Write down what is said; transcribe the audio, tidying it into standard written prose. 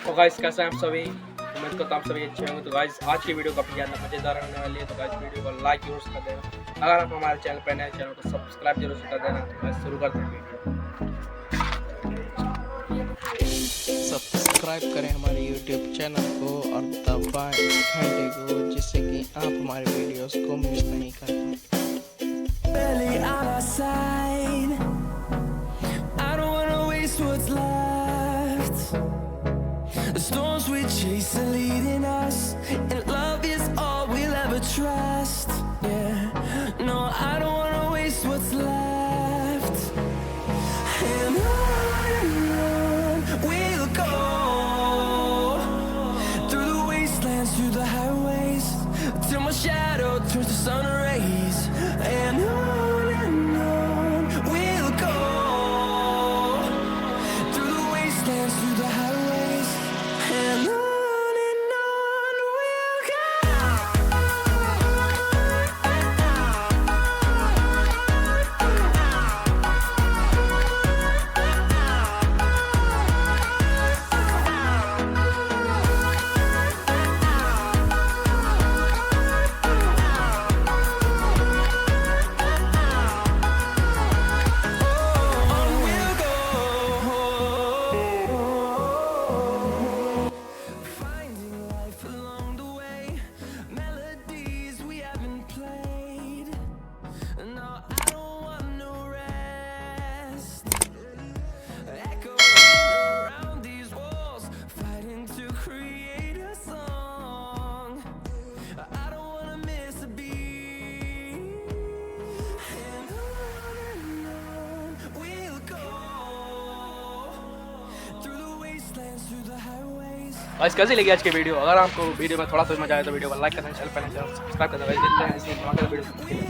तो गाइस कैसे हैं आप सभी, उम्मीद करता हूँ आप सभी अच्छे होंगे। तो गाइस आज की वीडियो काफ़ी ज़्यादा मज़ेदार होने वाली है। तो गाइस वीडियो को लाइक जरूर कर देना। अगर आप हमारे चैनल पर नए चैनल को सब्सक्राइब जरूर कर देना। तो गाइस शुरू करते हैं वीडियो। सब्सक्राइब करें हमारे YouTube चैनल को और दबाएं घंटे को, जिससे कि आप हमारे वीडियोस को मिस नहीं कर पाए। The storms we chase are leading us, and love is all we'll ever trust. Yeah, no, I don't wanna waste what's left. And on we'll go, through the wastelands, through the highways, till my shadow turns to sun rays. And on we'll go, through the wastelands, through the highways, and on we'll go. Finding life along the way, melodies we haven't played. No, I don't want no rest. Echoing around these walls, fighting to create a song. I don't wanna miss a beat. And on we'll go, through the wastelands, through the highways. Guys कैसी लगी आज की video? अगर आपको video में थोड़ा सा मजा आया तो वीडियो को लाइक करना, चैनल पर सब्सक्राइब करना। गाइस मिलते हैं ऐसी धमाकेदार वीडियो के लिए।